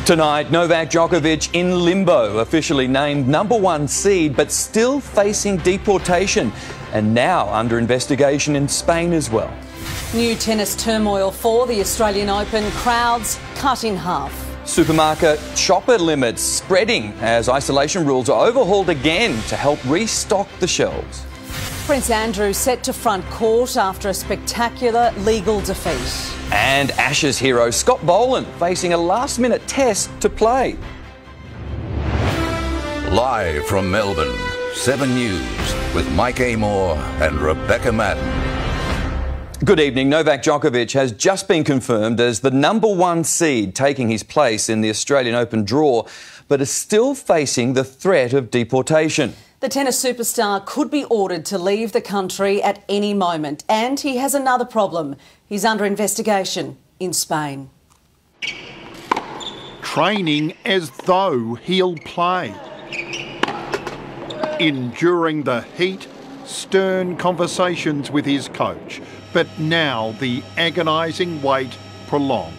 Tonight, Novak Djokovic in limbo, officially named #1 seed, but still facing deportation, and now under investigation in Spain as well. New tennis turmoil for the Australian Open, crowds cut in half. Supermarket shopper limits spreading as isolation rules are overhauled again to help restock the shelves. Prince Andrew set to front court after a spectacular legal defeat. And Ashes hero Scott Boland facing a last-minute test to play. Live from Melbourne, 7 News with Mike Amor and Rebecca Madden. Good evening. Novak Djokovic has just been confirmed as the #1 seed, taking his place in the Australian Open draw, but is still facing the threat of deportation. The tennis superstar could be ordered to leave the country at any moment, and he has another problem. He's under investigation in Spain. Training as though he'll play. Enduring the heat, stern conversations with his coach. But now the agonising wait prolonged.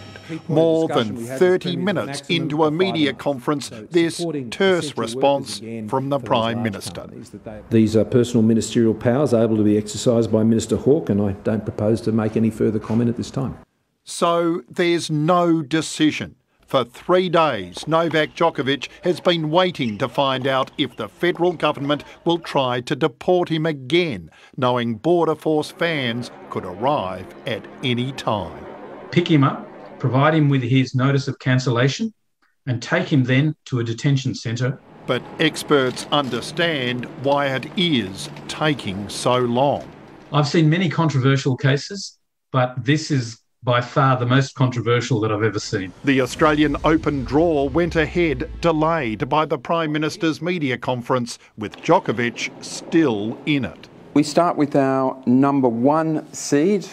More than 30 minutes into a media conference, this terse response from the Prime Minister. These are personal ministerial powers able to be exercised by Minister Hawke, and I don't propose to make any further comment at this time. So there's no decision. For 3 days, Novak Djokovic has been waiting to find out if the federal government will try to deport him again, knowing Border Force fans could arrive at any time. Pick him up, provide him with his notice of cancellation, and take him then to a detention centre. But experts understand why it is taking so long. I've seen many controversial cases, but this is by far the most controversial that I've ever seen. The Australian Open draw went ahead, delayed by the Prime Minister's media conference, with Djokovic still in it. We start with our #1 seed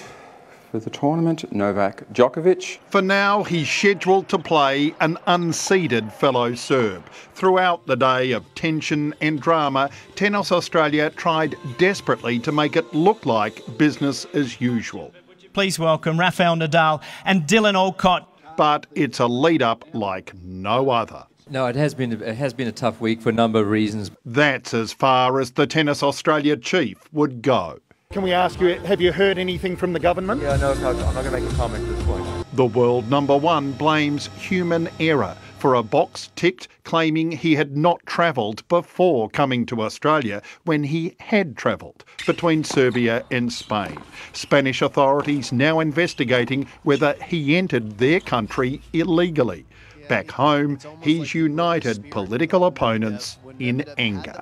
for the tournament, Novak Djokovic. For now, he's scheduled to play an unseeded fellow Serb. Throughout the day of tension and drama, Tennis Australia tried desperately to make it look like business as usual. Please welcome Rafael Nadal and Dylan Alcott. But it's a lead-up like no other. No, it has been a tough week for a number of reasons. That's as far as the Tennis Australia chief would go. Can we ask you, have you heard anything from the government? Yeah, no, I'm not going to make a comment at this point. The world #1 blames human error for a box ticked claiming he had not travelled before coming to Australia when he had travelled between Serbia and Spain. Spanish authorities now investigating whether he entered their country illegally. Back home, he's united political opponents in anger.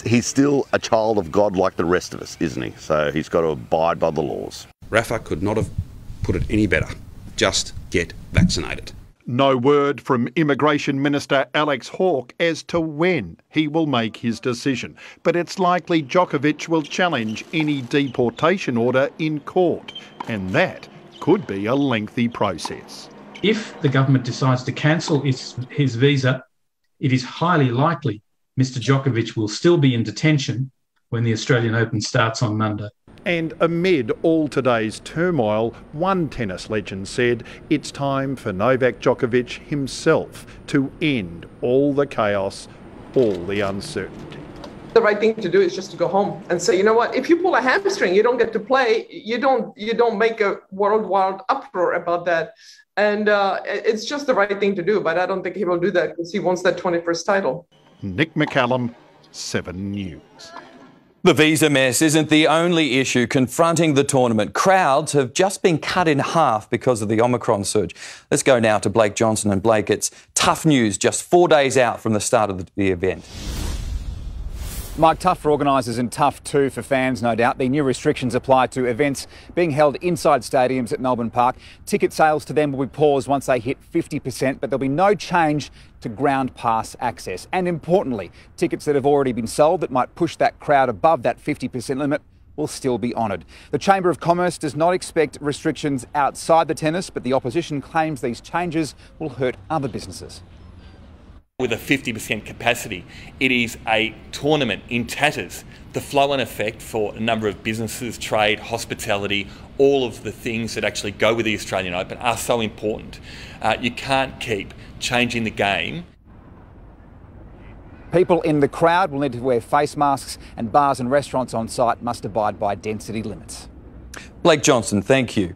He's still a child of God like the rest of us, isn't he? So he's got to abide by the laws. Rafa could not have put it any better. Just get vaccinated. No word from Immigration Minister Alex Hawke as to when he will make his decision. But it's likely Djokovic will challenge any deportation order in court. And that could be a lengthy process. If the government decides to cancel his visa, it is highly likely Mr Djokovic will still be in detention when the Australian Open starts on Monday. And amid all today's turmoil, one tennis legend said it's time for Novak Djokovic himself to end all the chaos, all the uncertainty. The right thing to do is just to go home and say, you know what, if you pull a hamstring, you don't get to play, you don't make a worldwide uproar about that. And it's just the right thing to do, but I don't think he will do that because he wants that 21st title. Nick McCallum, 7 News. The visa mess isn't the only issue confronting the tournament. Crowds have just been cut in half because of the Omicron surge. Let's go now to Blake Johnson. And Blake, it's tough news just 4 days out from the start of the event. Mike, tough for organisers and tough too for fans, no doubt. The new restrictions apply to events being held inside stadiums at Melbourne Park. Ticket sales to them will be paused once they hit 50%, but there'll be no change to ground pass access. And importantly, tickets that have already been sold that might push that crowd above that 50% limit will still be honoured. The Chamber of Commerce does not expect restrictions outside the tennis, but the opposition claims these changes will hurt other businesses. With a 50% capacity, it is a tournament in tatters. The flow-on effect for a number of businesses, trade, hospitality, all of the things that actually go with the Australian Open are so important. You can't keep changing the game. People in the crowd will need to wear face masks, and bars and restaurants on site must abide by density limits. Blake Johnson, thank you.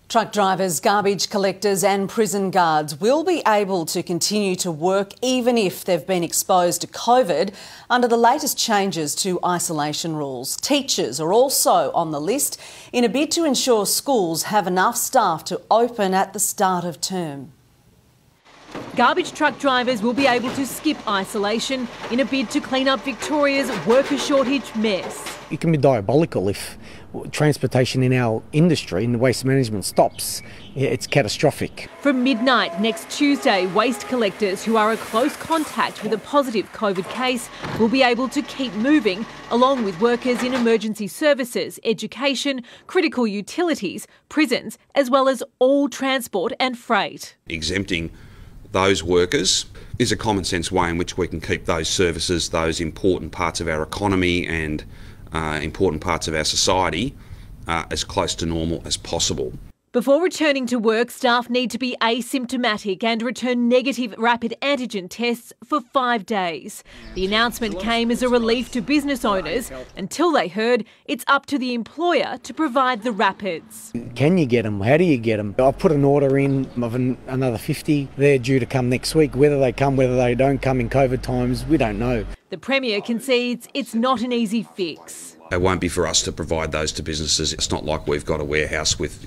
Truck drivers, garbage collectors and prison guards will be able to continue to work even if they've been exposed to COVID under the latest changes to isolation rules. Teachers are also on the list in a bid to ensure schools have enough staff to open at the start of term. Garbage truck drivers will be able to skip isolation in a bid to clean up Victoria's worker shortage mess. It can be diabolical if transportation in our industry, in the waste management, stops. It's catastrophic. From midnight next Tuesday, waste collectors who are a close contact with a positive COVID case will be able to keep moving, along with workers in emergency services, education, critical utilities, prisons, as well as all transport and freight. Exempting those workers is a common sense way in which we can keep those services, those important parts of our economy and important parts of our society as close to normal as possible. Before returning to work, staff need to be asymptomatic and return negative rapid antigen tests for 5 days. The announcement came as a relief to business owners until they heard it's up to the employer to provide the rapids. Can you get them? How do you get them? I've put an order in of another 50. They're due to come next week. Whether they come, whether they don't come in COVID times, we don't know. The Premier concedes it's not an easy fix. It won't be for us to provide those to businesses. It's not like we've got a warehouse with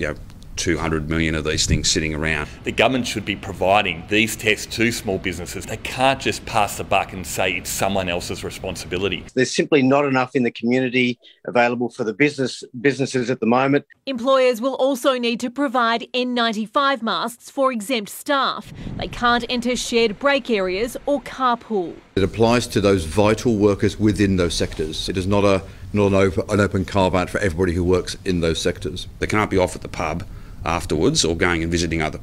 200 million of these things sitting around. The government should be providing these tests to small businesses. They can't just pass the buck and say it's someone else's responsibility. There's simply not enough in the community available for the businesses at the moment. Employers will also need to provide N95 masks for exempt staff. They can't enter shared break areas or carpool. It applies to those vital workers within those sectors. It is not an open carve-out for everybody who works in those sectors. They can't be off at the pub afterwards or going and visiting other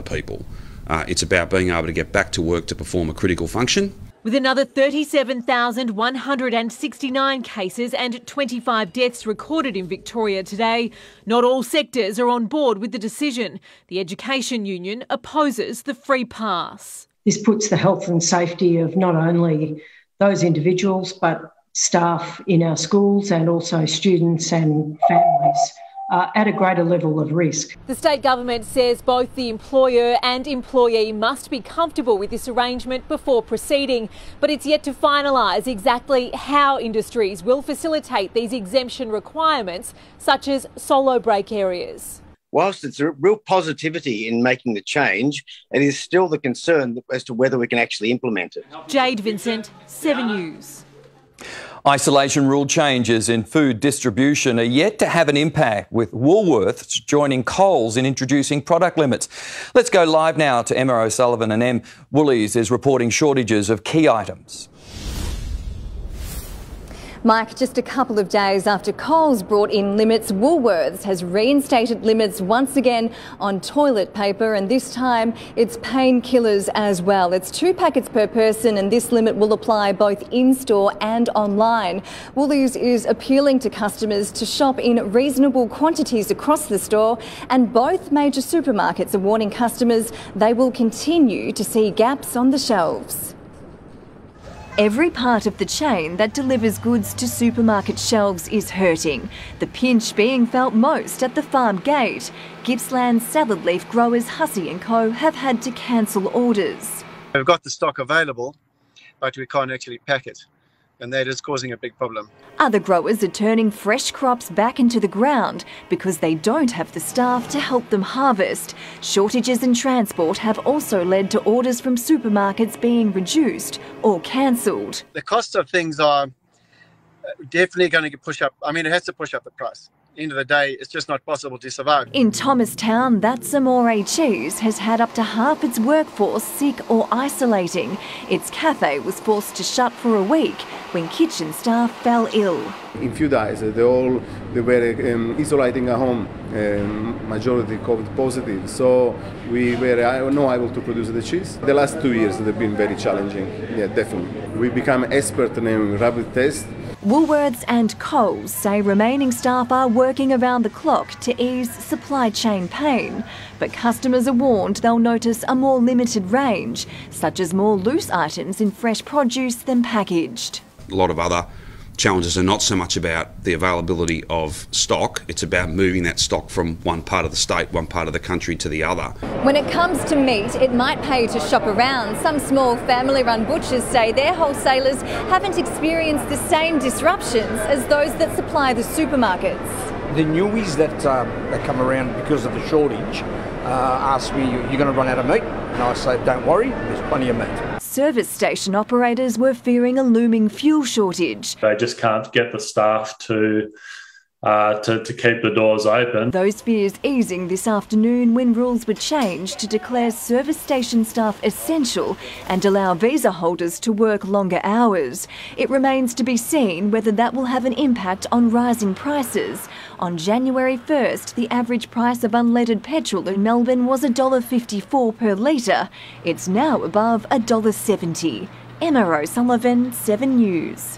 people. It's about being able to get back to work to perform a critical function. With another 37,169 cases and 25 deaths recorded in Victoria today, not all sectors are on board with the decision. The Education Union opposes the free pass. This puts the health and safety of not only those individuals but staff in our schools and also students and families at a greater level of risk. The state government says both the employer and employee must be comfortable with this arrangement before proceeding, but it's yet to finalise exactly how industries will facilitate these exemption requirements, such as solo break areas. Whilst it's a real positivity in making the change, it is still the concern as to whether we can actually implement it. Jade Vincent, 7 News. Isolation rule changes in food distribution are yet to have an impact, with Woolworths joining Coles in introducing product limits. Let's go live now to Emma O'Sullivan and Woolies is reporting shortages of key items. Mike, just a couple of days after Coles brought in limits, Woolworths has reinstated limits once again on toilet paper, and this time it's painkillers as well. It's 2 packets per person, and this limit will apply both in-store and online. Woolies is appealing to customers to shop in reasonable quantities across the store, and both major supermarkets are warning customers they will continue to see gaps on the shelves. Every part of the chain that delivers goods to supermarket shelves is hurting, the pinch being felt most at the farm gate. Gippsland salad leaf growers Hussey & Co have had to cancel orders. We've got the stock available, but we can't actually pack it, and that is causing a big problem. Other growers are turning fresh crops back into the ground because they don't have the staff to help them harvest. Shortages in transport have also led to orders from supermarkets being reduced or cancelled. The cost of things are definitely going to push up. I mean, it has to push up the price. At the end of the day, it's just not possible to survive. In Thomastown, That's Amore Cheese has had up to half its workforce sick or isolating. Its cafe was forced to shut for a week. when kitchen staff fell ill. In few days, they were isolating at home, majority COVID positive, so we were not able to produce the cheese. The last 2 years they've been very challenging, yeah, definitely. We become expert in rapid tests. Woolworths and Coles say remaining staff are working around the clock to ease supply chain pain, but customers are warned they'll notice a more limited range, such as more loose items in fresh produce than packaged. A lot of other challenges are not so much about the availability of stock, it's about moving that stock from one part of the state, one part of the country to the other. When it comes to meat, it might pay to shop around. Some small family-run butchers say their wholesalers haven't experienced the same disruptions as those that supply the supermarkets. The newies that come around because of the shortage ask me, you're going to run out of meat? And I say, don't worry, there's plenty of meat. Service station operators were fearing a looming fuel shortage. They just can't get the staff to keep the doors open. Those fears easing this afternoon when rules were changed to declare service station staff essential and allow visa holders to work longer hours. It remains to be seen whether that will have an impact on rising prices. On January 1st, the average price of unleaded petrol in Melbourne was $1.54 per litre. It's now above $1.70. Emma O'Sullivan, 7 News.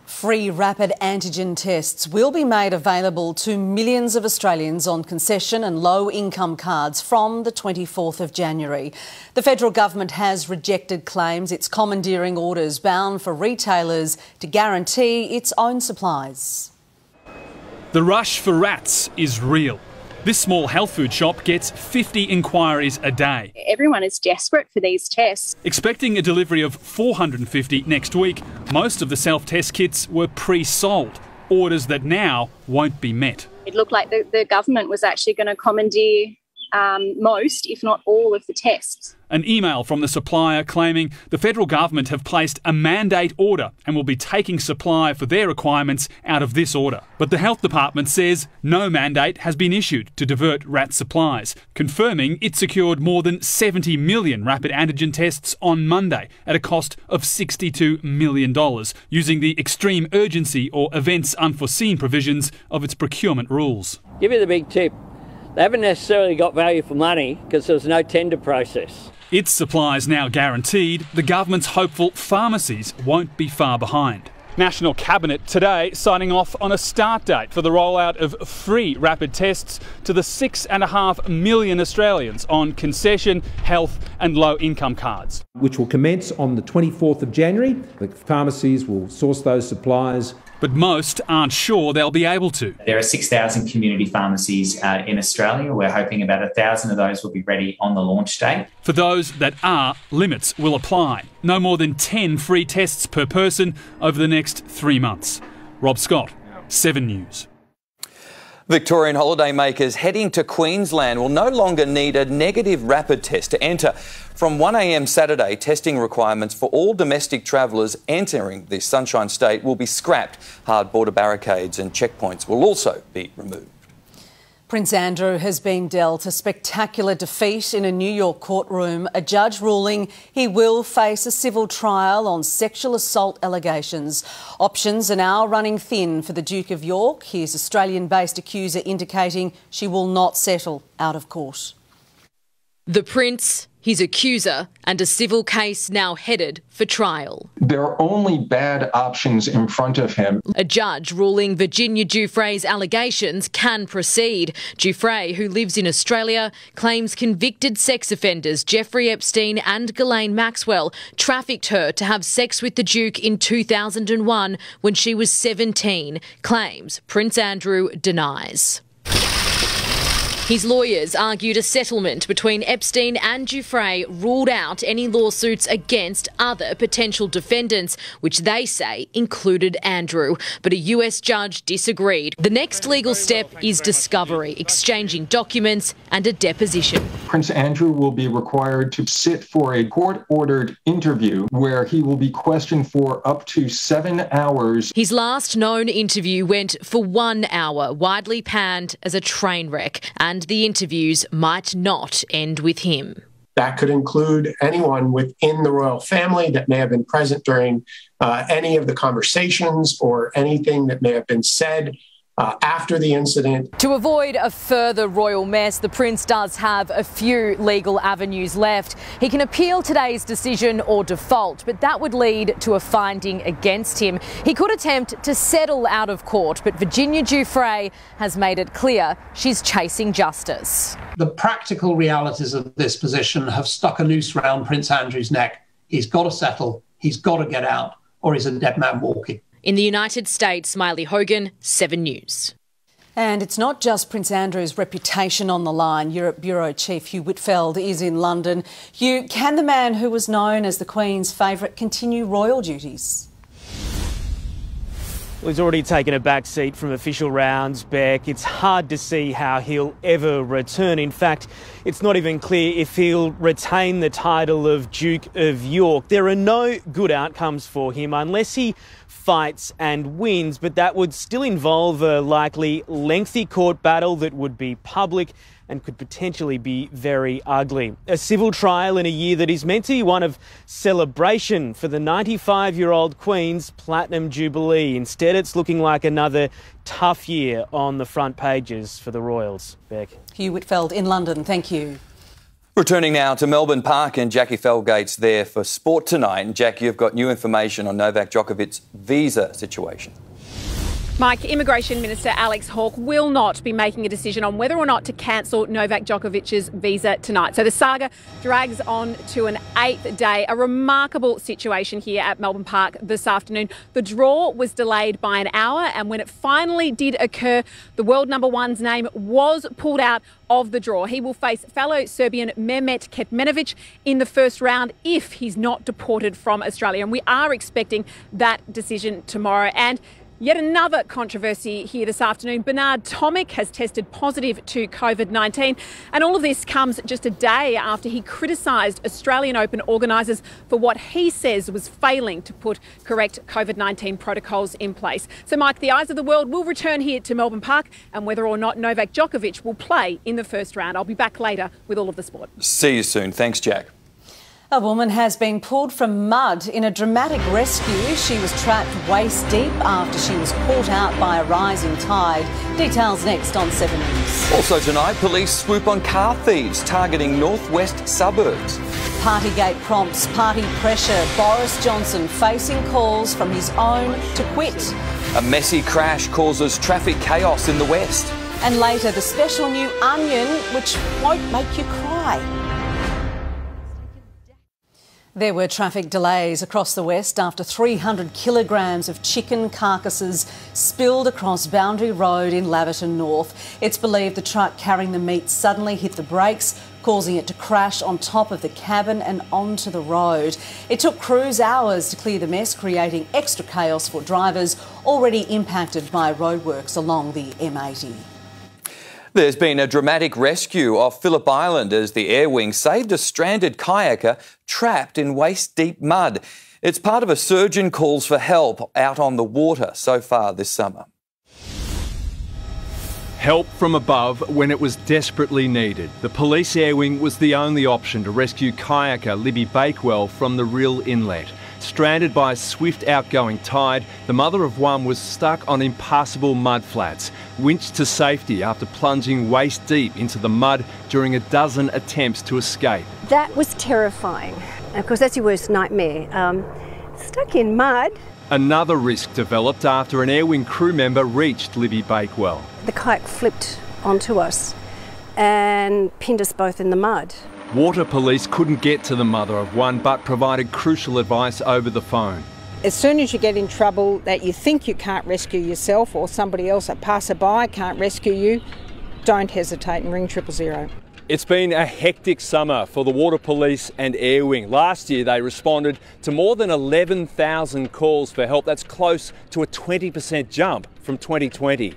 Free rapid antigen tests will be made available to millions of Australians on concession and low-income cards from the 24th of January. The federal government has rejected claims it's commandeering orders bound for retailers to guarantee its own supplies. The rush for rats is real. This small health food shop gets 50 inquiries a day. Everyone is desperate for these tests. Expecting a delivery of 450 next week, most of the self-test kits were pre-sold, orders that now won't be met. It looked like the government was actually going to commandeer most, if not all, of the tests. An email from the supplier claiming the federal government have placed a mandate order and will be taking supply for their requirements out of this order. But the health department says no mandate has been issued to divert rat supplies, confirming it secured more than 70 million rapid antigen tests on Monday at a cost of $62 million, using the extreme urgency or events unforeseen provisions of its procurement rules. Give you the big tip. They haven't necessarily got value for money because there's no tender process. Its supplies now guaranteed, the government's hopeful pharmacies won't be far behind. National Cabinet today signing off on a start date for the rollout of free rapid tests to the 6.5 million Australians on concession, health and low-income cards. Which will commence on the 24th of January. The pharmacies will source those supplies. But most aren't sure they'll be able to. There are 6,000 community pharmacies in Australia. We're hoping about 1,000 of those will be ready on the launch date. For those that are, limits will apply. No more than 10 free tests per person over the next 3 months. Rob Scott, 7 News. Victorian holidaymakers heading to Queensland will no longer need a negative rapid test to enter. From 1 a.m. Saturday, testing requirements for all domestic travellers entering the Sunshine State will be scrapped. Hard border barricades and checkpoints will also be removed. Prince Andrew has been dealt a spectacular defeat in a New York courtroom, a judge ruling he will face a civil trial on sexual assault allegations. Options are now running thin for the Duke of York. Here's Australian-based accuser indicating she will not settle out of court. The Prince, his accuser, and a civil case now headed for trial. There are only bad options in front of him. A judge ruling Virginia Giuffre's allegations can proceed. Giuffre, who lives in Australia, claims convicted sex offenders Jeffrey Epstein and Ghislaine Maxwell trafficked her to have sex with the Duke in 2001 when she was 17. Claims Prince Andrew denies. His lawyers argued a settlement between Epstein and Giuffre ruled out any lawsuits against other potential defendants, which they say included Andrew. But a US judge disagreed. The next legal step is discovery, exchanging documents and a deposition. Prince Andrew will be required to sit for a court-ordered interview where he will be questioned for up to 7 hours. His last known interview went for 1 hour, widely panned as a train wreck. And the interviews might not end with him. That could include anyone within the royal family that may have been present during any of the conversations or anything that may have been said after the incident. To avoid a further royal mess, the Prince does have a few legal avenues left. He can appeal today's decision or default, but that would lead to a finding against him. He could attempt to settle out of court, but Virginia Giuffre has made it clear she's chasing justice. The practical realities of this position have stuck a noose around Prince Andrew's neck. He's got to settle, he's got to get out, or he's a dead man walking. In the United States, Smiley Hogan, 7 News. And it's not just Prince Andrew's reputation on the line. Europe Bureau Chief Hugh Whitfeld is in London. Hugh, can the man who was known as the Queen's favourite continue royal duties? Well, he's already taken a back seat from official rounds, Beck. It's hard to see how he'll ever return. In fact, it's not even clear if he'll retain the title of Duke of York. There are no good outcomes for him unless he fights and wins, but that would still involve a likely lengthy court battle that would be public and could potentially be very ugly. A civil trial in a year that is meant to be one of celebration for the 95-year-old Queen's Platinum Jubilee. Instead, it's looking like another tough year on the front pages for the Royals. Beck. Hugh Whitfeld in London, thank you. Returning now to Melbourne Park, and Jackie Felgate's there for sport tonight. And Jackie, you've got new information on Novak Djokovic's visa situation. Mike, Immigration Minister Alex Hawke will not be making a decision on whether or not to cancel Novak Djokovic's visa tonight. So the saga drags on to an 8th day. A remarkable situation here at Melbourne Park this afternoon. The draw was delayed by an hour, and when it finally did occur, the world number one's name was pulled out of the draw. He will face fellow Serbian Mehmet Kecmanovic in the first round if he's not deported from Australia. And we are expecting that decision tomorrow. And yet another controversy here this afternoon. Bernard Tomic has tested positive to COVID-19, and all of this comes just a day after he criticised Australian Open organisers for what he says was failing to put correct COVID-19 protocols in place. So, Mike, the eyes of the world will return here to Melbourne Park and whether or not Novak Djokovic will play in the first round. I'll be back later with all of the sport. See you soon. Thanks, Jack. A woman has been pulled from mud in a dramatic rescue. She was trapped waist deep after she was caught out by a rising tide. Details next on 7 News. Also tonight, police swoop on car thieves targeting northwest suburbs. Partygate prompts party pressure. Boris Johnson facing calls from his own to quit. A messy crash causes traffic chaos in the west. And later, the special new onion, which won't make you cry. There were traffic delays across the west after 300 kilograms of chicken carcasses spilled across Boundary Road in Laverton North. It's believed the truck carrying the meat suddenly hit the brakes, causing it to crash on top of the cabin and onto the road. It took crews hours to clear the mess, creating extra chaos for drivers already impacted by roadworks along the M80. There's been a dramatic rescue off Phillip Island as the Air Wing saved a stranded kayaker trapped in waist-deep mud. It's part of a surge in calls for help out on the water so far this summer. Help from above when it was desperately needed. The police air wing was the only option to rescue kayaker Libby Bakewell from the Rill Inlet. Stranded by a swift outgoing tide, the mother of one was stuck on impassable mud flats, winched to safety after plunging waist deep into the mud during a dozen attempts to escape. That was terrifying. And of course, that's your worst nightmare. Stuck in mud. Another risk developed after an Air Wing crew member reached Libby Bakewell. The kayak flipped onto us and pinned us both in the mud. Water police couldn't get to the mother of one but provided crucial advice over the phone. As soon as you get in trouble that you think you can't rescue yourself or somebody else, a passerby, can't rescue you, don't hesitate and ring 000. It's been a hectic summer for the Water Police and Air Wing. Last year they responded to more than 11,000 calls for help. That's close to a 20% jump from 2020.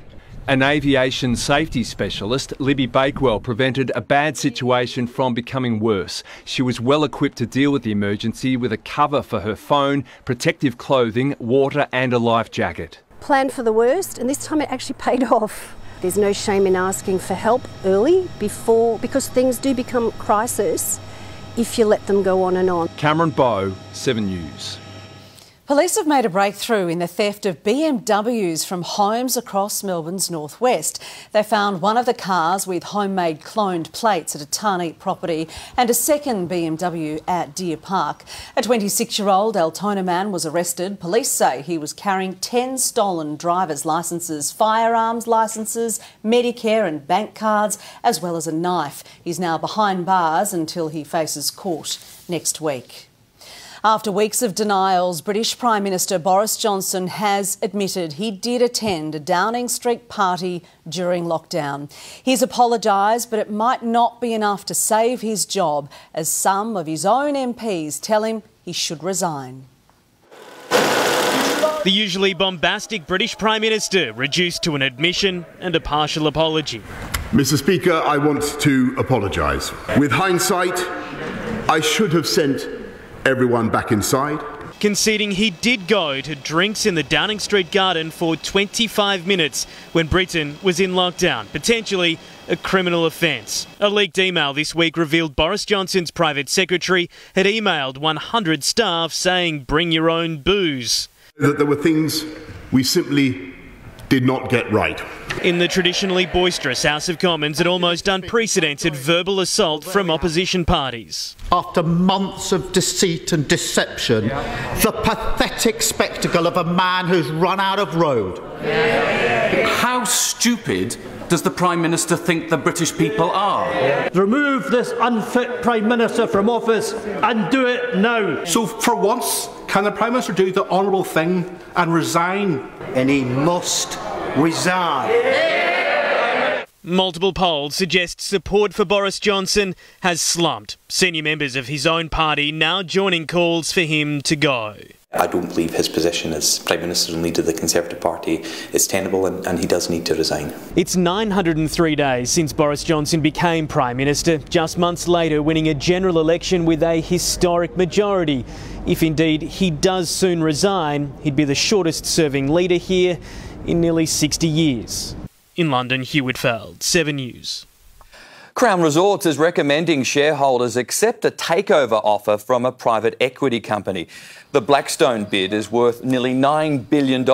An aviation safety specialist, Libby Bakewell, prevented a bad situation from becoming worse. She was well equipped to deal with the emergency with a cover for her phone, protective clothing, water and a life jacket. Planned for the worst, and this time it actually paid off. There's no shame in asking for help early because things do become crisis if you let them go on and on. Cameron Bowe, 7 News. Police have made a breakthrough in the theft of BMWs from homes across Melbourne's northwest. They found one of the cars with homemade cloned plates at a Tarneit property and a second BMW at Deer Park. A 26-year-old Altona man was arrested. Police say he was carrying 10 stolen driver's licences, firearms licences, Medicare and bank cards, as well as a knife. He's now behind bars until he faces court next week. After weeks of denials, British Prime Minister Boris Johnson has admitted he did attend a Downing Street party during lockdown. He's apologised, but it might not be enough to save his job, as some of his own MPs tell him he should resign. The usually bombastic British Prime Minister reduced to an admission and a partial apology. Mr. Speaker, I want to apologise. With hindsight, I should have sent everyone back inside. Conceding he did go to drinks in the Downing Street garden for 25 minutes when Britain was in lockdown, potentially a criminal offence. A leaked email this week revealed Boris Johnson's private secretary had emailed 100 staff saying bring your own booze. That there were things we simply did not get right. In the traditionally boisterous House of Commons, an almost unprecedented verbal assault from opposition parties. After months of deceit and deception, the pathetic spectacle of a man who's run out of road. How stupid does the Prime Minister think the British people are? Remove this unfit Prime Minister from office and do it now. So for once, can the Prime Minister do the honourable thing and resign? And he must resign. Multiple polls suggest support for Boris Johnson has slumped. Senior members of his own party now joining calls for him to go. I don't believe his position as Prime Minister and leader of the Conservative Party is tenable, and he does need to resign. It's 903 days since Boris Johnson became Prime Minister, just months later winning a general election with a historic majority. If indeed he does soon resign, he'd be the shortest serving leader here in nearly 60 years. In London, Hugh Whitfield, 7 News. Crown Resorts is recommending shareholders accept a takeover offer from a private equity company. The Blackstone bid is worth nearly $9 billion.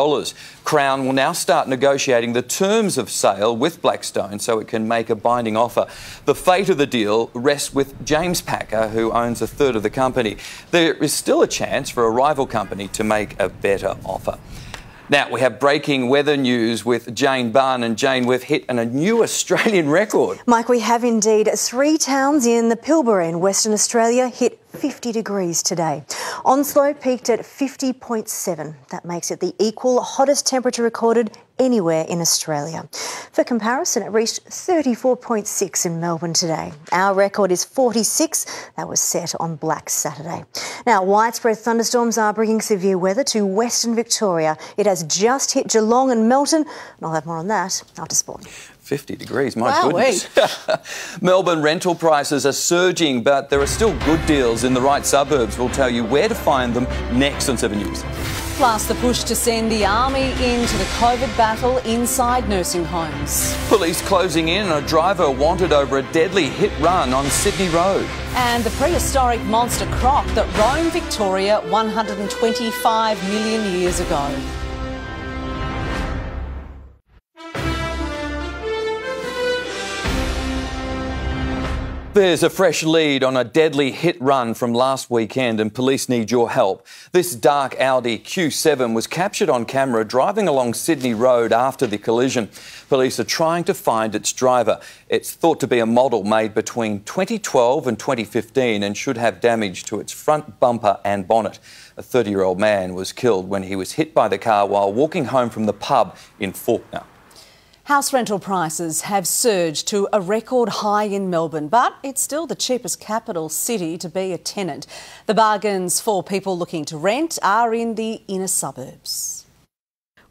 Crown will now start negotiating the terms of sale with Blackstone so it can make a binding offer. The fate of the deal rests with James Packer, who owns a third of the company. There is still a chance for a rival company to make a better offer. Now, we have breaking weather news with Jane Bunn. And Jane, we've hit a new Australian record. Mike, we have indeed. 3 towns in the Pilbara in Western Australia hit 50 degrees today. Onslow peaked at 50.7. That makes it the equal hottest temperature recorded anywhere in Australia. For comparison, it reached 34.6 in Melbourne today. Our record is 46. That was set on Black Saturday. Now, widespread thunderstorms are bringing severe weather to Western Victoria. It has just hit Geelong and Melton, and I'll have more on that after sport. 50 degrees, my goodness. Melbourne rental prices are surging, but there are still good deals in the right suburbs. We'll tell you where to find them next on 7 News. Plus, the push to send the army into the COVID battle inside nursing homes. Police closing in on a driver wanted over a deadly hit run on Sydney Road. And the prehistoric monster croc that roamed Victoria 125 million years ago. There's a fresh lead on a deadly hit run from last weekend and police need your help. This dark Audi Q7 was captured on camera driving along Sydney Road after the collision. Police are trying to find its driver. It's thought to be a model made between 2012 and 2015 and should have damage to its front bumper and bonnet. A 30-year-old man was killed when he was hit by the car while walking home from the pub in Fawkner. House rental prices have surged to a record high in Melbourne, but it's still the cheapest capital city to be a tenant. The bargains for people looking to rent are in the inner suburbs.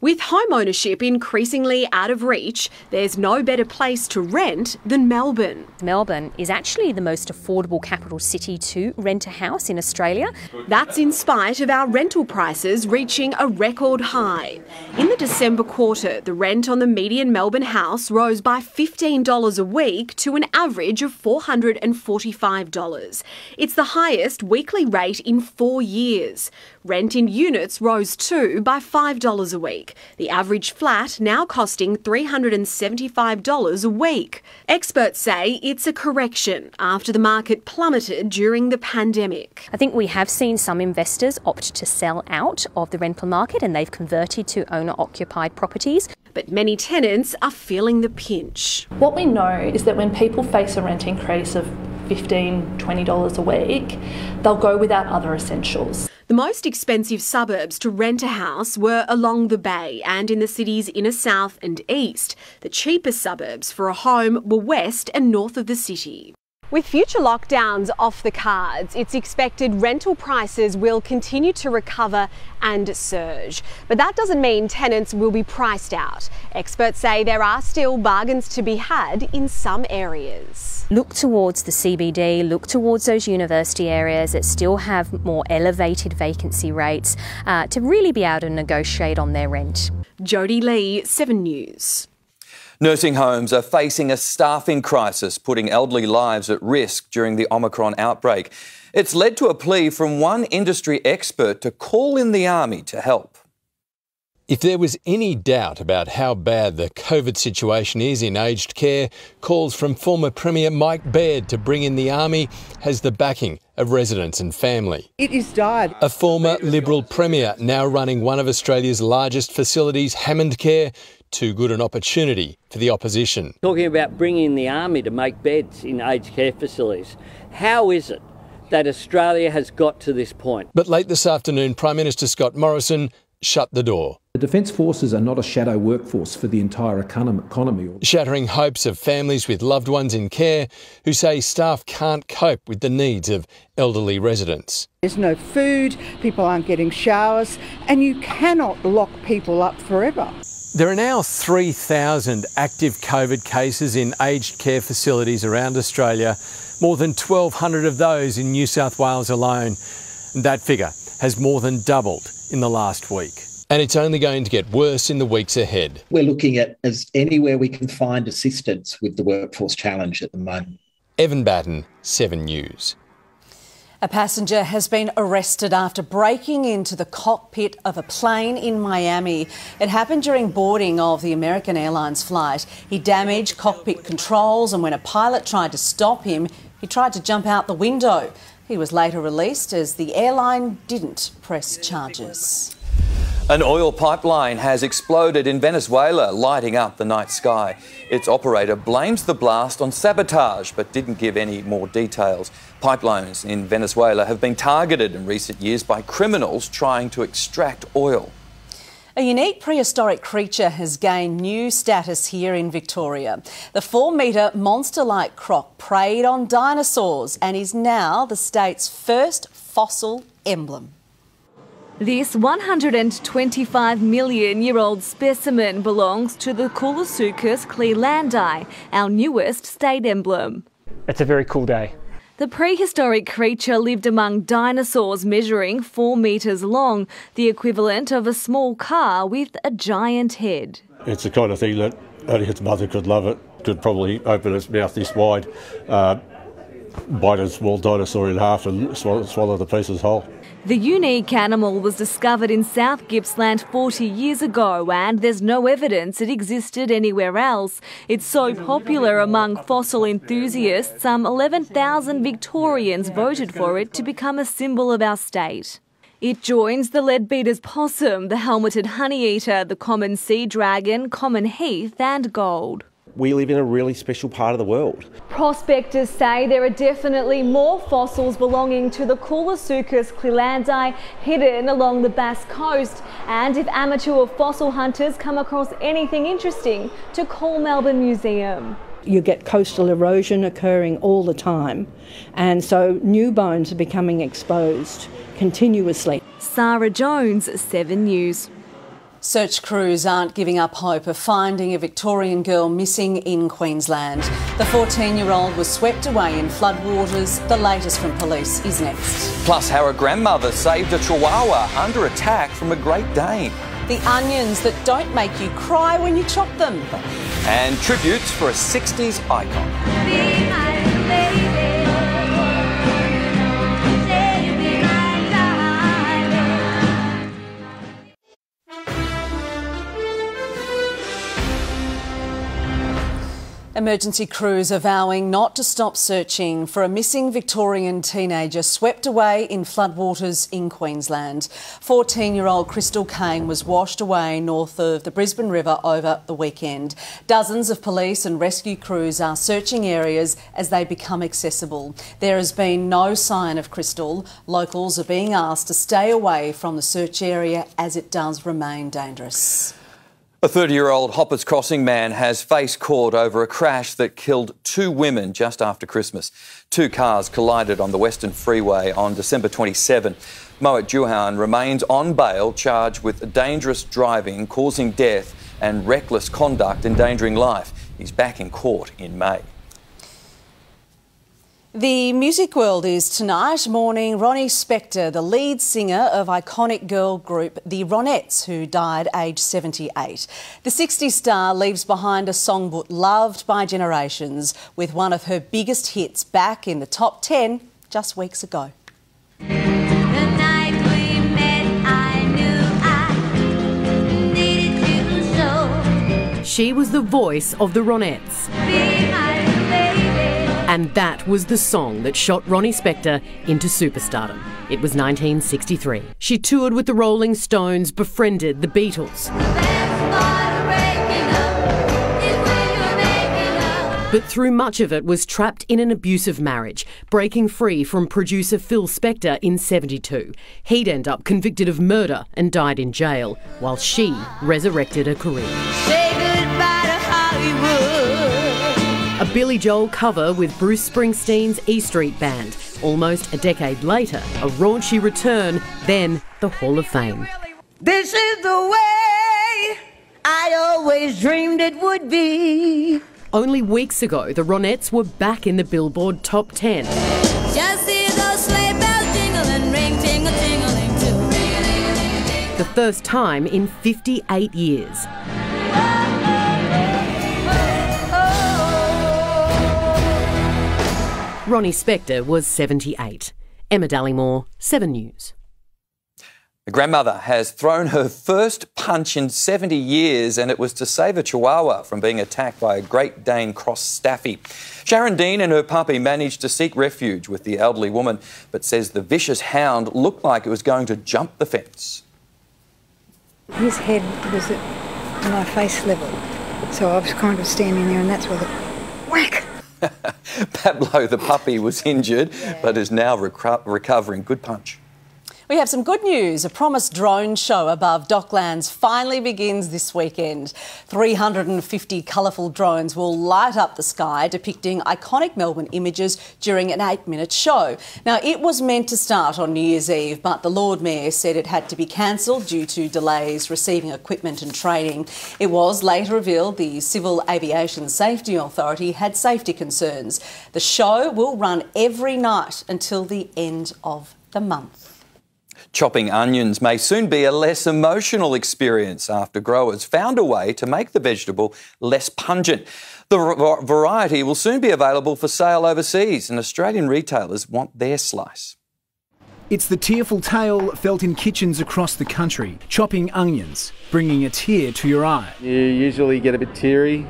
With home ownership increasingly out of reach, there's no better place to rent than Melbourne. Melbourne is actually the most affordable capital city to rent a house in Australia. That's in spite of our rental prices reaching a record high. In the December quarter, the rent on the median Melbourne house rose by $15 a week to an average of $445. It's the highest weekly rate in 4 years. Rent in units rose too by $5 a week. The average flat now costing $375 a week. Experts say it's a correction after the market plummeted during the pandemic. I think we have seen some investors opt to sell out of the rental market and they've converted to owner-occupied properties. But many tenants are feeling the pinch. What we know is that when people face a rent increase of $15, $20 a week, they'll go without other essentials. The most expensive suburbs to rent a house were along the Bay and in the city's inner south and east. The cheapest suburbs for a home were west and north of the city. With future lockdowns off the cards, it's expected rental prices will continue to recover and surge. But that doesn't mean tenants will be priced out. Experts say there are still bargains to be had in some areas. Look towards the CBD, look towards those university areas that still have more elevated vacancy rates to really be able to negotiate on their rent. Jodie Lee, 7 News. Nursing homes are facing a staffing crisis, putting elderly lives at risk during the Omicron outbreak. It's led to a plea from one industry expert to call in the army to help. If there was any doubt about how bad the COVID situation is in aged care, calls from former Premier Mike Baird to bring in the army has the backing of residents and family. It is dire. A former Liberal Premier now running one of Australia's largest facilities, Hammond Care, too good an opportunity for the opposition. Talking about bringing the army to make beds in aged care facilities. How is it that Australia has got to this point? But late this afternoon, Prime Minister Scott Morrison shut the door. The Defence Forces are not a shadow workforce for the entire economy. Shattering hopes of families with loved ones in care who say staff can't cope with the needs of elderly residents. There's no food, people aren't getting showers, and you cannot lock people up forever. There are now 3,000 active COVID cases in aged care facilities around Australia, more than 1,200 of those in New South Wales alone. That figure has more than doubled in the last week. And it's only going to get worse in the weeks ahead. We're looking at as anywhere we can find assistance with the workforce challenge at the moment. Evan Batten, 7 News. A passenger has been arrested after breaking into the cockpit of a plane in Miami. It happened during boarding of the American Airlines flight. He damaged cockpit controls, and when a pilot tried to stop him, he tried to jump out the window. He was later released as the airline didn't press charges. An oil pipeline has exploded in Venezuela, lighting up the night sky. Its operator blames the blast on sabotage, but didn't give any more details. Pipelines in Venezuela have been targeted in recent years by criminals trying to extract oil. A unique prehistoric creature has gained new status here in Victoria. The 4-metre monster-like croc preyed on dinosaurs and is now the state's first fossil emblem. This 125-million-year-old specimen belongs to the Coolosuchus clelandii, our newest state emblem. It's a very cool day. The prehistoric creature lived among dinosaurs measuring 4 metres long, the equivalent of a small car with a giant head. It's the kind of thing that only its mother could love it, could probably open its mouth this wide, bite a small dinosaur in half and swallow the pieces whole. The unique animal was discovered in South Gippsland 40 years ago, and there's no evidence it existed anywhere else. It's so popular among fossil enthusiasts, some 11,000 Victorians voted for it to become a symbol of our state. It joins the leadbeater's possum, the helmeted honeyeater, the common sea dragon, common heath and gold. We live in a really special part of the world. Prospectors say there are definitely more fossils belonging to the Coolosuchus clelandii hidden along the Bass Coast. And if amateur fossil hunters come across anything interesting, to call Melbourne Museum. You get coastal erosion occurring all the time, and so new bones are becoming exposed continuously. Sarah Jones, 7 News. Search crews aren't giving up hope of finding a Victorian girl missing in Queensland. The 14-year-old was swept away in floodwaters. The latest from police is next. Plus, how a grandmother saved a chihuahua under attack from a Great Dane. The onions that don't make you cry when you chop them. And tributes for a 60s icon. Emergency crews are vowing not to stop searching for a missing Victorian teenager swept away in floodwaters in Queensland. 14-year-old Crystal Kane was washed away north of the Brisbane River over the weekend. Dozens of police and rescue crews are searching areas as they become accessible. There has been no sign of Crystal. Locals are being asked to stay away from the search area as it does remain dangerous. A 30-year-old Hoppers Crossing man has faced court over a crash that killed 2 women just after Christmas. 2 cars collided on the Western Freeway on December 27. Moet Juhan remains on bail, charged with dangerous driving, causing death and reckless conduct endangering life. He's back in court in May. The music world is tonight mourning Ronnie Spector, the lead singer of iconic girl group The Ronettes, who died aged 78. The 60s star leaves behind a songbook loved by generations, with one of her biggest hits back in the top 10 just weeks ago. She was the voice of the Ronettes. And that was the song that shot Ronnie Spector into superstardom. It was 1963. She toured with the Rolling Stones, befriended the Beatles. But through much of it was trapped in an abusive marriage, breaking free from producer Phil Spector in 72. He'd end up convicted of murder and died in jail, while she resurrected a career. Say goodbye to Hollywood. A Billy Joel cover with Bruce Springsteen's E Street Band. Almost a decade later, a raunchy return, then the Hall of Fame. This is the way I always dreamed it would be. Only weeks ago, the Ronettes were back in the Billboard Top 10. Just hear those sleigh bells jingling, ring, tingle, tingling too. The first time in 58 years. Ronnie Spector was 78. Emma Dallymore, 7 News. A grandmother has thrown her first punch in 70 years, and it was to save a chihuahua from being attacked by a Great Dane cross staffy. Sharon Dean and her puppy managed to seek refuge with the elderly woman, but says the vicious hound looked like it was going to jump the fence. His head was at my face level, so I was kind of standing there, and that's where the whack. Pablo, the puppy, was injured, but is now recovering. Good punch. We have some good news. A promised drone show above Docklands finally begins this weekend. 350 colourful drones will light up the sky, depicting iconic Melbourne images during an 8-minute show. Now, it was meant to start on New Year's Eve, but the Lord Mayor said it had to be cancelled due to delays receiving equipment and training. It was later revealed the Civil Aviation Safety Authority had safety concerns. The show will run every night until the end of the month. Chopping onions may soon be a less emotional experience after growers found a way to make the vegetable less pungent. The variety will soon be available for sale overseas, and Australian retailers want their slice. It's the tearful tale felt in kitchens across the country. Chopping onions, bringing a tear to your eye. You usually get a bit teary.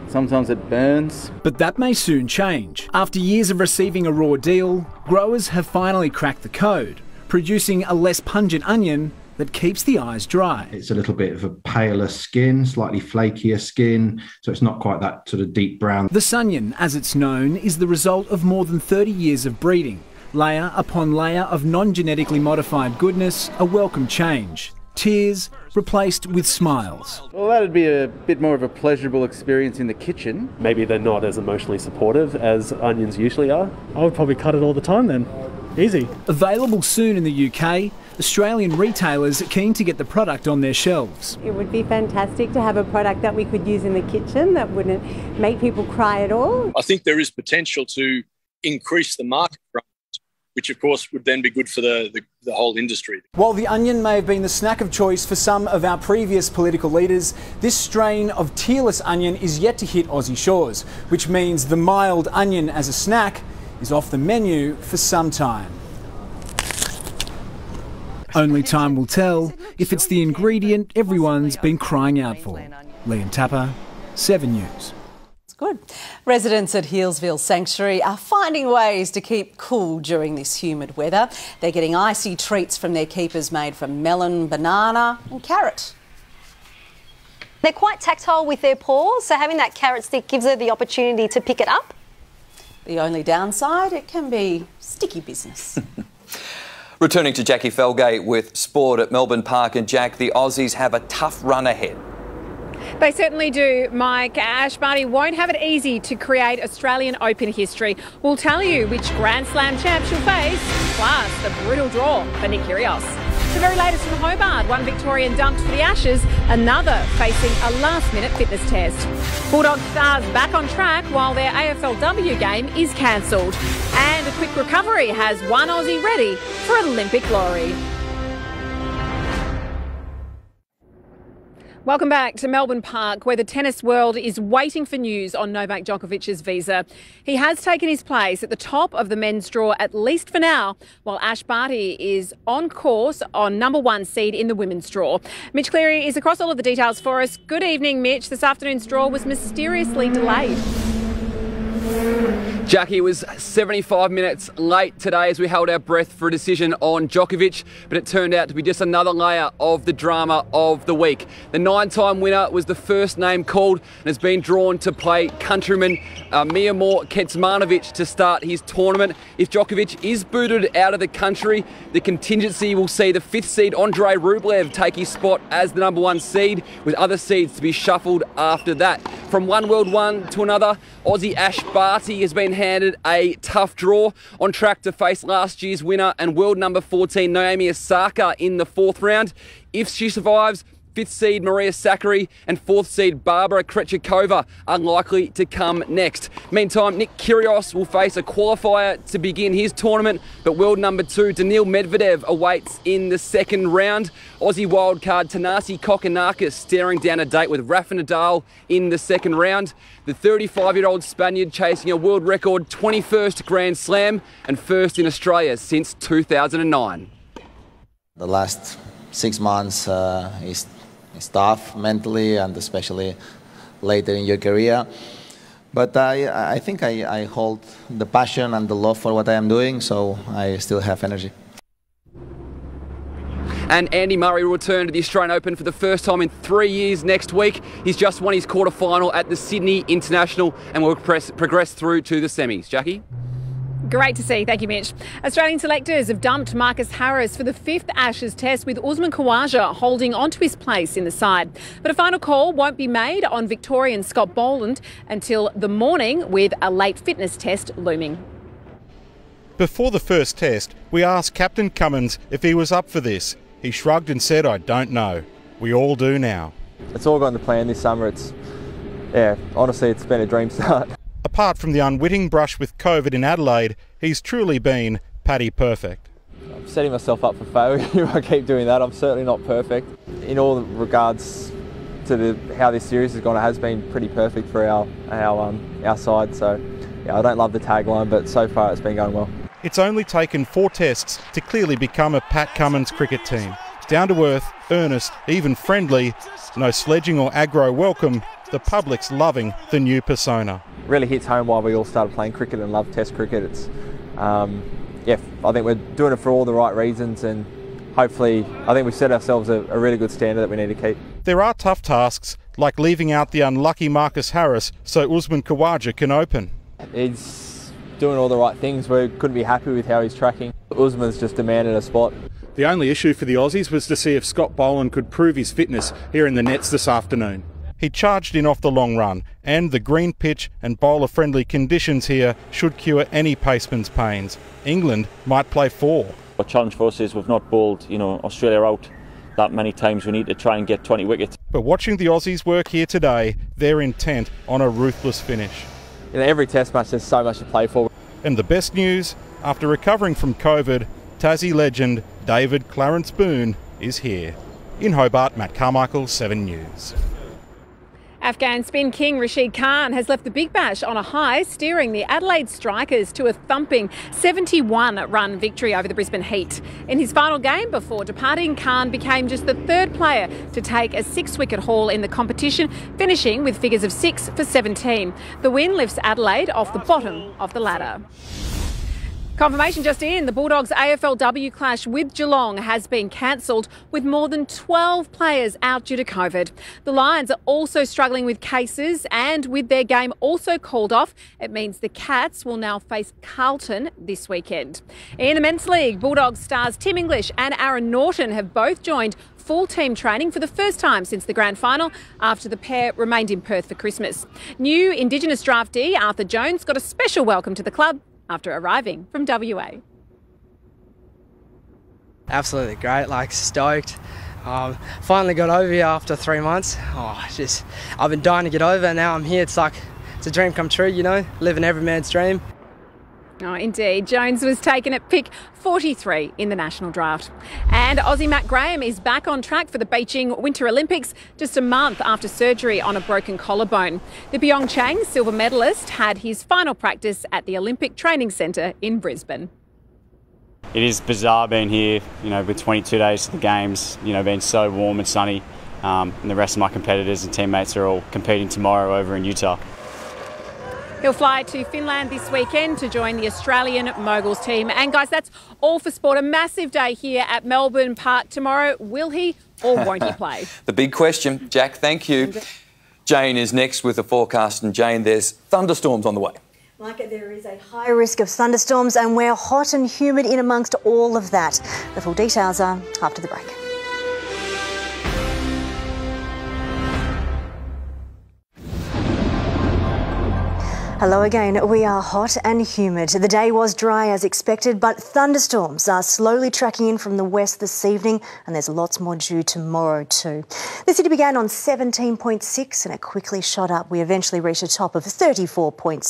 Sometimes it burns. But that may soon change. After years of receiving a raw deal, growers have finally cracked the code, producing a less pungent onion that keeps the eyes dry. It's a little bit of a paler skin, slightly flakier skin, so it's not quite that sort of deep brown. The Sunyon, as it's known, is the result of more than 30 years of breeding. Layer upon layer of non-genetically modified goodness, a welcome change. Tears replaced with smiles. Well, that'd be a bit more of a pleasurable experience in the kitchen. Maybe they're not as emotionally supportive as onions usually are. I would probably cut it all the time then. Easy. Available soon in the UK, Australian retailers are keen to get the product on their shelves. It would be fantastic to have a product that we could use in the kitchen that wouldn't make people cry at all. I think there is potential to increase the market, which of course would then be good for the whole industry. While the onion may have been the snack of choice for some of our previous political leaders, this strain of tearless onion is yet to hit Aussie shores, which means the mild onion as a snack is off the menu for some time. Only time will tell if it's the ingredient everyone's been crying out for. Liam Tapper, 7 News. Good. Residents at Healesville Sanctuary are finding ways to keep cool during this humid weather. They're getting icy treats from their keepers made from melon, banana and carrot. They're quite tactile with their paws, so having that carrot stick gives her the opportunity to pick it up. The only downside, it can be sticky business. Returning to Jackie Felgate with sport at Melbourne Park. And Jack, the Aussies have a tough run ahead. They certainly do, Mike. Ash Barty won't have it easy to create Australian Open history. We'll tell you which Grand Slam champ she'll face, plus the brutal draw for Nick Kyrgios. The very latest from Hobart, one Victorian dumped for the Ashes, another facing a last-minute fitness test. Bulldog stars back on track while their AFLW game is cancelled. And a quick recovery has one Aussie ready for Olympic glory. Welcome back to Melbourne Park, where the tennis world is waiting for news on Novak Djokovic's visa. He has taken his place at the top of the men's draw, at least for now, while Ash Barty is on course on #1 seed in the women's draw. Mitch Cleary is across all of the details for us. Good evening, Mitch. This afternoon's draw was mysteriously delayed. Jackie, it was 75 minutes late today as we held our breath for a decision on Djokovic, but it turned out to be just another layer of the drama of the week. The 9-time winner was the first name called and has been drawn to play countryman Miomir Kecmanovic to start his tournament. If Djokovic is booted out of the country, the contingency will see the 5th seed Andrei Rublev take his spot as the #1 seed, with other seeds to be shuffled after that. From one World One to another, Aussie Ash Barty has been handed a tough draw, on track to face last year's winner and world number 14 Naomi Osaka in the 4th round. If she survives, 5th seed Maria Sakkari and 4th seed Barbara Krejcikova are likely to come next. Meantime, Nick Kyrgios will face a qualifier to begin his tournament, but world number 2 Daniil Medvedev awaits in the 2nd round. Aussie wildcard Thanasi Kokkinakis staring down a date with Rafa Nadal in the 2nd round. The 35-year-old Spaniard chasing a world record 21st Grand Slam and first in Australia since 2009. The last 6 months is tough mentally and especially later in your career. But I think I hold the passion and the love for what I am doing, so I still have energy. And Andy Murray will return to the Australian Open for the first time in 3 years next week. He's just won his quarter-final at the Sydney International and will progress through to the semis. Jackie? Great to see. Thank you, Mitch. Australian selectors have dumped Marcus Harris for the 5th Ashes test, with Usman Khawaja holding onto his place in the side. But a final call won't be made on Victorian Scott Boland until the morning, with a late fitness test looming. Before the first test, we asked Captain Cummins if he was up for this. He shrugged and said, "I don't know." We all do now. It's all gone to plan this summer. Honestly, it's been a dream start. Apart from the unwitting brush with COVID in Adelaide, he's truly been Paddy perfect. I'm setting myself up for failure if I keep doing that. I'm certainly not perfect. In all regards to how this series has gone, it has been pretty perfect for our side. So, yeah, I don't love the tagline, but so far it's been going well. It's only taken 4 tests to clearly become a Pat Cummins cricket team. Down to earth, earnest, even friendly, no sledging or aggro welcome. The public's loving the new persona. Really hits home why we all started playing cricket and love Test cricket. It's, I think we're doing it for all the right reasons, and hopefully, I think we've set ourselves a really good standard that we need to keep. There are tough tasks, like leaving out the unlucky Marcus Harris so Usman Khawaja can open. He's doing all the right things. We couldn't be happy with how he's tracking. Usman's just demanded a spot. The only issue for the Aussies was to see if Scott Boland could prove his fitness here in the nets this afternoon. He charged in off the long run, and the green pitch and bowler-friendly conditions here should cure any paceman's pains. England might play 4. The challenge for us is we've not bowled, Australia out that many times. We need to try and get 20 wickets. But watching the Aussies work here today, they're intent on a ruthless finish. Every test match there's so much to play for. And the best news, after recovering from COVID, Tassie legend David Clarence Boone is here. In Hobart, Matt Carmichael, 7 News. Afghan spin king Rashid Khan has left the Big Bash on a high, steering the Adelaide Strikers to a thumping 71-run victory over the Brisbane Heat. In his final game before departing, Khan became just the 3rd player to take a 6-wicket haul in the competition, finishing with figures of 6 for 17. The win lifts Adelaide off the bottom of the ladder. Confirmation just in, the Bulldogs AFLW clash with Geelong has been cancelled, with more than 12 players out due to COVID. The Lions are also struggling with cases, and with their game also called off, it means the Cats will now face Carlton this weekend. In the Men's League, Bulldogs stars Tim English and Aaron Norton have both joined full team training for the first time since the grand final, after the pair remained in Perth for Christmas. New Indigenous draftee Arthur Jones got a special welcome to the club after arriving from WA. Absolutely great, stoked. Finally got over here after 3 months. I've been dying to get over, and now I'm here. It's a dream come true, living every man's dream. Oh, indeed. Jones was taken at pick 43 in the national draft. And Aussie Matt Graham is back on track for the Beijing Winter Olympics just a month after surgery on a broken collarbone. The Pyeongchang silver medalist had his final practice at the Olympic Training Centre in Brisbane. It is bizarre being here, with 22 days to the games, being so warm and sunny. And the rest of my competitors and teammates are all competing tomorrow over in Utah. He'll fly to Finland this weekend to join the Australian moguls team. And guys, that's all for sport. A massive day here at Melbourne Park tomorrow. Will he or won't he play? The big question. Jack, thank you. Jane is next with the forecast. And Jane, there's thunderstorms on the way. Mike, there is a high risk of thunderstorms, and we're hot and humid in amongst all of that. The full details are after the break. Hello again. We are hot and humid. The day was dry as expected, but thunderstorms are slowly tracking in from the west this evening, and there's lots more due tomorrow too. The city began on 17.6 and it quickly shot up. We eventually reached a top of 34.6.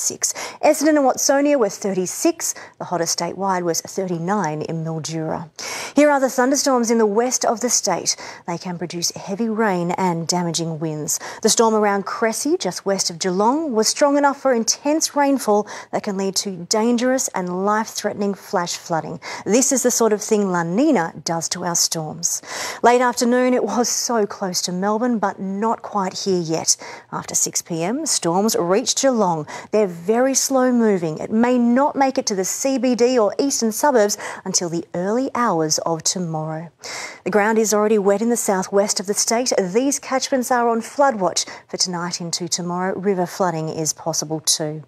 Essendon and Watsonia were 36. The hottest statewide was 39 in Mildura. Here are the thunderstorms in the west of the state. They can produce heavy rain and damaging winds. The storm around Cressy, just west of Geelong, was strong enough for intense rainfall that can lead to dangerous and life-threatening flash flooding. This is the sort of thing La Nina does to our storms. Late afternoon, it was so close to Melbourne, but not quite here yet. After 6 p.m, storms reached Geelong. They're very slow moving. It may not make it to the CBD or eastern suburbs until the early hours of tomorrow. The ground is already wet in the southwest of the state. These catchments are on flood watch for tonight into tomorrow. River flooding is possible too.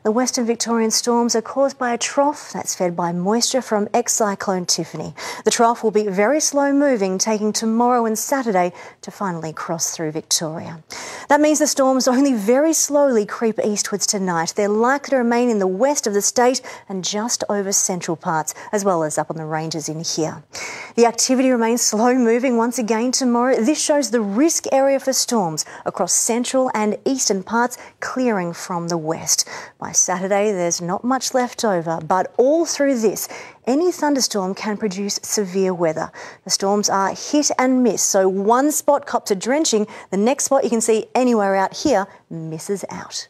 The Western Victorian storms are caused by a trough that's fed by moisture from ex-cyclone Tiffany. The trough will be very slow moving, taking tomorrow and Saturday to finally cross through Victoria. That means the storms only very slowly creep eastwards tonight. They're likely to remain in the west of the state and just over central parts, as well as up on the ranges in here. The activity remains slow moving once again tomorrow. This shows the risk area for storms across central and eastern parts, clearing from the west. By Saturday, there's not much left over, but all through this, any thunderstorm can produce severe weather. The storms are hit and miss, so one spot cops a drenching, the next spot you can see anywhere out here misses out.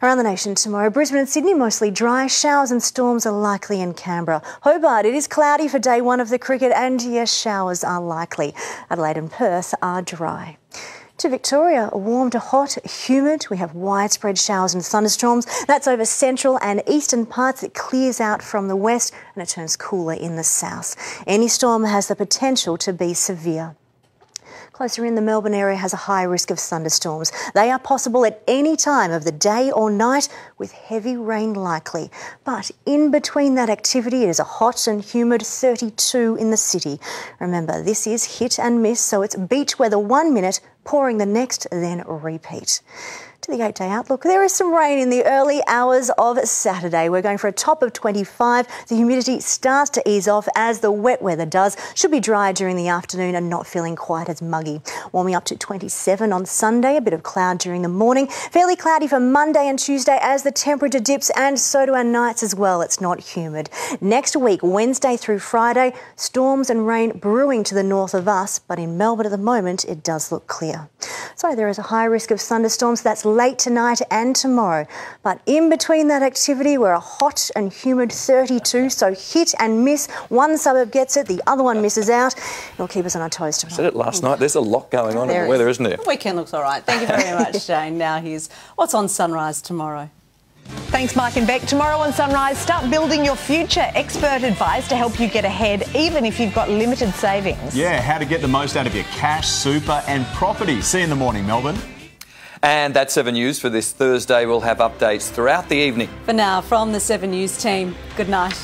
Around the nation tomorrow, Brisbane and Sydney mostly dry. Showers and storms are likely in Canberra. Hobart, it is cloudy for day one of the cricket, and yes, showers are likely. Adelaide and Perth are dry. To Victoria, warm to hot, humid. We have widespread showers and thunderstorms. That's over central and eastern parts. It clears out from the west and it turns cooler in the south. Any storm has the potential to be severe. Closer in, the Melbourne area has a high risk of thunderstorms. They are possible at any time of the day or night, with heavy rain likely. But in between that activity, it is a hot and humid 32 in the city. Remember, this is hit and miss, so it's beach weather 1 minute, pouring the next, then repeat. To the 8-day outlook, there is some rain in the early hours of Saturday. We're going for a top of 25. The humidity starts to ease off as the wet weather does. Should be dry during the afternoon and not feeling quite as muggy. Warming up to 27 on Sunday, a bit of cloud during the morning. Fairly cloudy for Monday and Tuesday as the temperature dips, and so do our nights as well. It's not humid. Next week, Wednesday through Friday, storms and rain brewing to the north of us, but in Melbourne at the moment, it does look clear. So there is a high risk of thunderstorms. That's late tonight and tomorrow. But in between that activity, we're a hot and humid 32, so hit and miss. One suburb gets it, the other one misses out. It'll keep us on our toes tomorrow. I said it last night, there's a lot going on in the weather, isn't there? The weekend looks all right. Thank you very much, Jane. Now here's what's on Sunrise tomorrow. Thanks, Mike and Beck. Tomorrow on Sunrise, start building your future. Expert advice to help you get ahead, even if you've got limited savings. Yeah, how to get the most out of your cash, super and property. See you in the morning, Melbourne. And that's 7 News for this Thursday. We'll have updates throughout the evening. For now, from the 7 News team, good night.